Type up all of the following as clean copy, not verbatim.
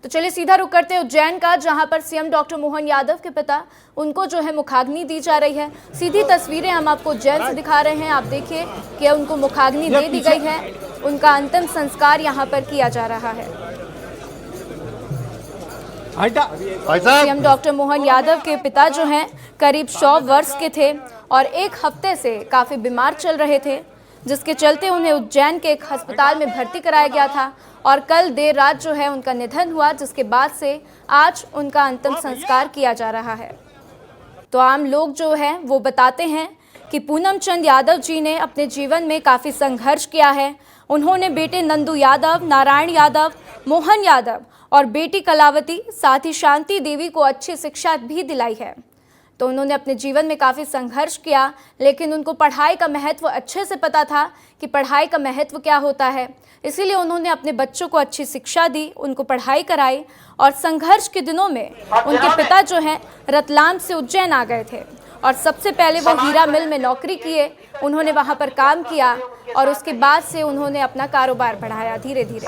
तो चलिए सीधा रुक करते हैं उज्जैन का, जहां पर सीएम डॉक्टर मोहन यादव के पिता उनको जो है मुखाग्नि दी जा रही है। सीधी तस्वीरें हम आपको उज्जैन से दिखा रहे हैं। आप देखिए कि उनको मुखाग्नि दे दी गई है, उनका अंतिम संस्कार यहां पर किया जा रहा है। सीएम डॉक्टर मोहन यादव के पिता जो हैं करीब 100 वर्ष के थे और एक हफ्ते से काफ़ी बीमार चल रहे थे, जिसके चलते उन्हें उज्जैन के एक अस्पताल में भर्ती कराया गया था और कल देर रात जो है उनका निधन हुआ, जिसके बाद से आज उनका अंतिम संस्कार किया जा रहा है। तो आम लोग जो हैं वो बताते हैं कि पूनम चंद यादव जी ने अपने जीवन में काफ़ी संघर्ष किया है। उन्होंने बेटे नंदू यादव, नारायण यादव, मोहन यादव और बेटी कलावती, साथ ही शांति देवी को अच्छी शिक्षा भी दिलाई है। तो उन्होंने अपने जीवन में काफ़ी संघर्ष किया, लेकिन उनको पढ़ाई का महत्व अच्छे से पता था कि पढ़ाई का महत्व क्या होता है। इसीलिए उन्होंने अपने बच्चों को अच्छी शिक्षा दी, उनको पढ़ाई कराई और संघर्ष के दिनों में उनके पिता जो हैं रतलाम से उज्जैन आ गए थे और सबसे पहले वो हीरा मिल में नौकरी किए, उन्होंने वहाँ पर काम किया और उसके बाद से उन्होंने अपना कारोबार बढ़ाया धीरे धीरे।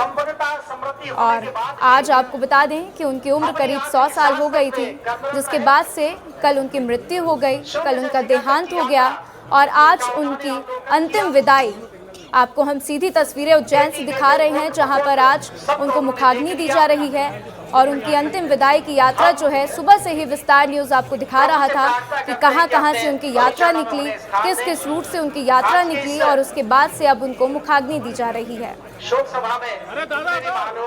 और आज आपको बता दें कि उनकी उम्र करीब 100 साल हो गई थी, जिसके बाद से कल उनकी मृत्यु हो गई, कल उनका देहांत हो गया और आज उनकी अंतिम विदाई आपको हम सीधी तस्वीरें उज्जैन से दिखा रहे हैं, जहां पर आज उनको मुखाग्नि दी जा रही है और उनकी अंतिम विदाई की यात्रा जो है सुबह से ही विस्तार न्यूज़ आपको दिखा रहा था कि कहां-कहां से उनकी यात्रा निकली, किस किस रूट से उनकी यात्रा निकली और उसके बाद से अब उनको मुखाग्नि दी जा रही है। शोक सभा में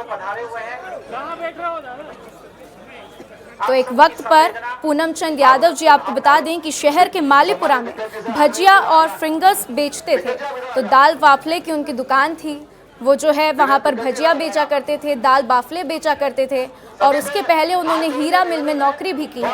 पधारे हुए हैं। तो एक वक्त पर पूनम चंद यादव जी आपको बता दें कि शहर के मालीपुरा में भजिया और फिंगर्स बेचते थे। तो दाल बाफले की उनकी दुकान थी, वो जो है वहाँ पर भजिया बेचा करते थे, दाल बाफले बेचा करते थे और उसके पहले उन्होंने हीरा मिल में नौकरी भी की है।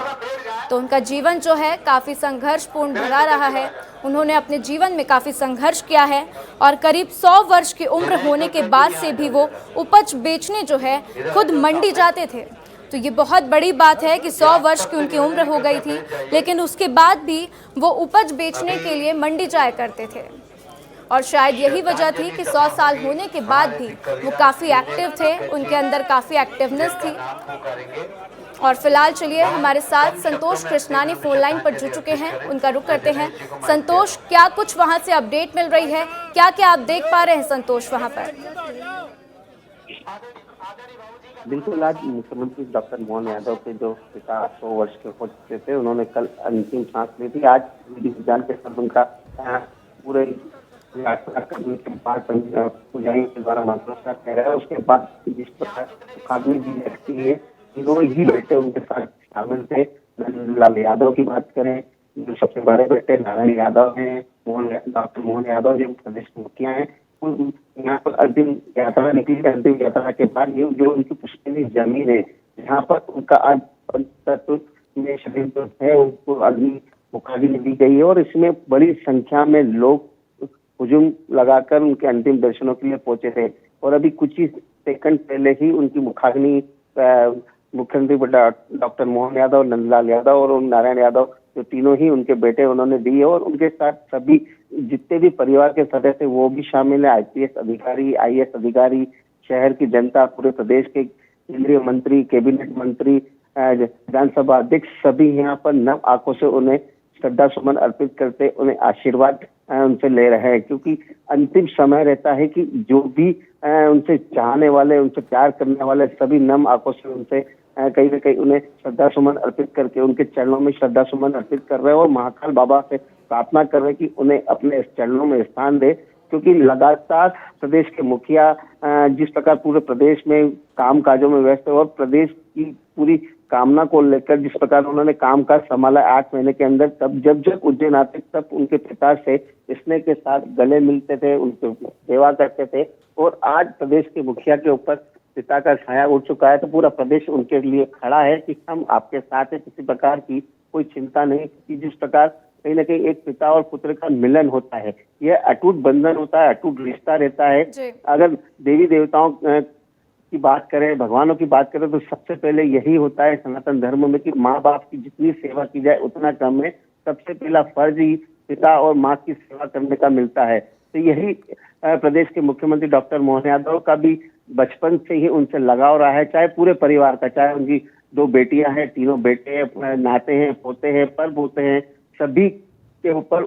तो उनका जीवन जो है काफ़ी संघर्षपूर्ण भरा रहा है। उन्होंने अपने जीवन में काफ़ी संघर्ष किया है और करीब 100 वर्ष की उम्र होने के बाद से भी वो उपज बेचने जो है खुद मंडी जाते थे। तो ये बहुत बड़ी बात है कि 100 वर्ष की उनकी उम्र हो गई थी, लेकिन उसके बाद भी वो उपज बेचने के लिए मंडी जाया करते थे और शायद यही वजह थी कि 100 साल होने के बाद भी वो काफ़ी एक्टिव थे, उनके अंदर काफ़ी एक्टिवनेस थी। और फिलहाल चलिए हमारे साथ संतोष कृष्णानी फोन लाइन पर जुड़ चुके हैं, उनका रुख करते हैं। संतोष, क्या कुछ वहाँ से अपडेट मिल रही है, क्या क्या आप देख पा रहे हैं संतोष वहाँ पर? बिल्कुल, आज मुख्यमंत्री डॉक्टर मोहन यादव के जो पिता 100 वर्ष के हो चुके थे, उन्होंने कल अंतिम सांस ली थी। आज विधान के साथ उनका पूरे यात्रा करने के बाद पुजारी के द्वारा मंत्रोच्चार कह रहा है। उसके बाद जिस प्रकार मुखाग्नि दी जाती है, तीनों ही बेटे उनके साथ शामिल थे। नंदलाल यादव की बात करें, जो सबसे बड़े बेटे नारायण यादव हैं, डॉक्टर मोहन यादव जो प्रदेश के मुखिया हैं, यहाँ पर अंतिम यात्रा निकली। अंतिम यात्रा के बाद ये जो उनकी पुश्तैनी जमीन है, जहाँ पर उनका आज तत्व में शरीर जो है उनको अग्नि मुखाग्नि दी गई है और इसमें बड़ी संख्या में लोग हुजूम लगाकर उनके अंतिम दर्शनों के लिए पहुंचे थे। और अभी कुछ ही सेकंड पहले ही उनकी मुखाग्नि मुख्यमंत्री डॉक्टर मोहन यादव, नंदलाल यादव और नारायण यादव जो तीनों ही उनके बेटे उन्होंने दी है और उनके साथ सभी जितने भी परिवार के सदस्य वो भी शामिल है। IPS अधिकारी, IAS अधिकारी, शहर की जनता, पूरे प्रदेश के केंद्रीय मंत्री, कैबिनेट मंत्री, विधानसभा अध्यक्ष, सभी यहाँ पर नव आंखों से उन्हें श्रद्धा सुमन अर्पित करते, उन्हें आशीर्वाद उनसे ले रहे हैं। क्योंकि अंतिम समय रहता है कि जो भी उनसे चाहने वाले, उनसे प्यार करने वाले सभी नम आंखों से उनसे कहीं न कहीं उन्हें श्रद्धा सुमन अर्पित करके उनके चरणों में श्रद्धा सुमन अर्पित कर रहे हैं और महाकाल बाबा से प्रार्थना कर रहे हैं कि उन्हें अपने चरणों में स्थान दे। क्योंकि लगातार प्रदेश के मुखिया जिस प्रकार पूरे प्रदेश में काम काजों में व्यस्त है और प्रदेश की पूरी कामना को लेकर जिस प्रकार उन्होंने काम काज संभाला 8 महीने के अंदर, तब जब उज्जैन आते तब उनके पिता से स्नेह के साथ गले मिलते थे, उनकी सेवा करते थे। और आज प्रदेश के मुखिया के ऊपर पिता का छाया उड़ चुका है, तो पूरा प्रदेश उनके लिए खड़ा है कि हम आपके साथ है, किसी प्रकार की कोई चिंता नहीं। कि जिस प्रकार कहीं न कहीं एक पिता और पुत्र का मिलन होता है, यह अटूट बंधन होता है, अटूट रिश्ता रहता है। अगर देवी देवताओं की बात करें, भगवानों की बात करें, तो सबसे पहले यही होता है सनातन धर्म में कि माँ बाप की जितनी सेवा की जाए उतना कम है। सबसे पहला फर्ज ही पिता और माँ की सेवा करने का मिलता है। तो यही प्रदेश के मुख्यमंत्री डॉक्टर मोहन यादव का भी बचपन से ही उनसे लगाव रहा है, चाहे पूरे परिवार का, चाहे उनकी 2 बेटियां हैं, 3 बेटे हैं, नाते हैं, पोते हैं, पर्व होते हैं, सभी के ऊपर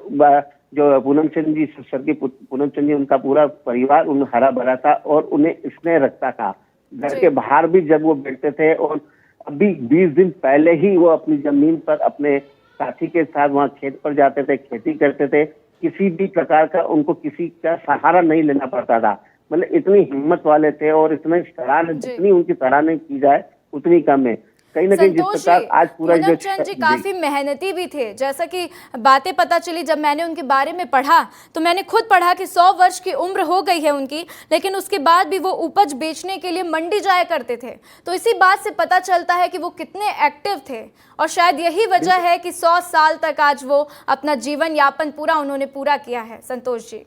जो पूनम चंद जी, स्वर्गीय पूनम चंद जी, उनका पूरा परिवार उन हरा भरा था और उन्हें स्नेह रखता था। घर के बाहर भी जब वो बैठते थे और अभी 20 दिन पहले ही वो अपनी जमीन पर अपने साथी के साथ वहाँ खेत पर जाते थे, खेती करते थे। किसी भी प्रकार का उनको किसी का सहारा नहीं लेना पड़ता था। मतलब इतनी हिम्मत वाले थे और इतने सराहना, जितनी उनकी सराहना की जाए उतनी कम है। कहीं ना कहीं जिस प्रकार आज पूरा पूनम चंद जी काफी मेहनती भी थे, जैसा कि बातें पता चली जब मैंने उनके बारे में पढ़ा तो मैंने खुद पढ़ा कि 100 वर्ष की उम्र हो गई है उनकी, लेकिन उसके बाद भी वो उपज बेचने के लिए मंडी जाया करते थे। तो इसी बात से पता चलता है कि वो कितने एक्टिव थे और शायद यही वजह है कि 100 साल तक आज वो अपना जीवन यापन उन्होंने पूरा किया है। संतोष जी,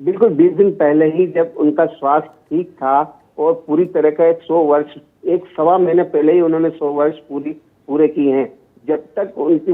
बिल्कुल 20 दिन पहले ही जब उनका स्वास्थ्य ठीक था और पूरी तरह का 100 वर्ष, 1-1.25 महीने पहले ही उन्होंने 100 वर्ष पूरे किए हैं। जब तक उनकी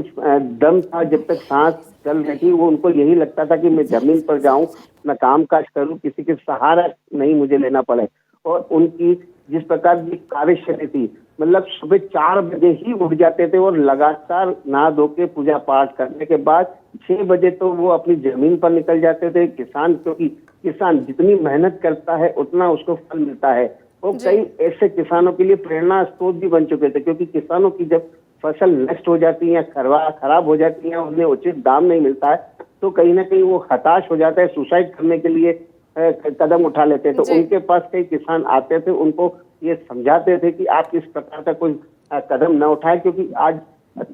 दम था, जब तक सांस चल रही थी, वो उनको यही लगता था कि मैं जमीन पर जाऊं, मैं काम काज करूं, किसी के सहारा नहीं मुझे लेना पड़े। और उनकी जिस प्रकार की कार्यशैली थी, मतलब सुबह 4 बजे ही उठ जाते थे और लगातार नहा धो के पूजा पाठ करने के बाद 6 बजे तो वो अपनी जमीन पर निकल जाते थे। किसान, क्योंकि किसान जितनी मेहनत करता है उतना उसको फल मिलता है। वो कई ऐसे किसानों के लिए प्रेरणा स्रोत भी बन चुके थे, क्योंकि किसानों की जब फसल नष्ट हो जाती है, खराब हो जाती है, उन्हें उचित दाम नहीं मिलता है, तो कहीं ना कहीं वो हताश हो जाता है, सुसाइड करने के लिए कदम उठा लेते हैं। तो उनके पास कई किसान आते थे, उनको ये समझाते थे कि आप इस प्रकार का कोई कदम न उठाए, क्योंकि आज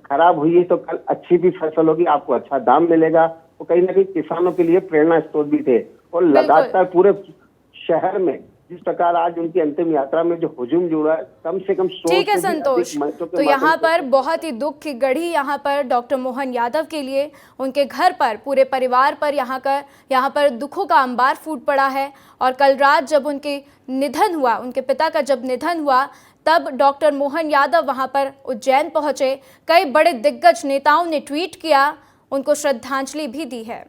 खराब हुई है तो कल अच्छी भी फसल होगी, आपको अच्छा दाम मिलेगा। तो कहीं ना कहीं किसानों के लिए प्रेरणा स्रोत भी थे। और लगातार पूरे शहर में जिस प्रकार आज उनकी अंतिम यात्रा में जो हुजूम जुड़ा, कम से कम 100 ठीक है संतोष, तो यहाँ पर बहुत ही दुख की घड़ी यहाँ पर डॉक्टर मोहन यादव के लिए, उनके घर पर, पूरे परिवार पर यहाँ पर दुखों का अंबार फूट पड़ा है। और कल रात जब उनके निधन हुआ, उनके पिता का जब निधन हुआ, तब डॉक्टर मोहन यादव वहाँ पर उज्जैन पहुंचे। कई बड़े दिग्गज नेताओं ने ट्वीट किया, उनको श्रद्धांजलि भी दी है।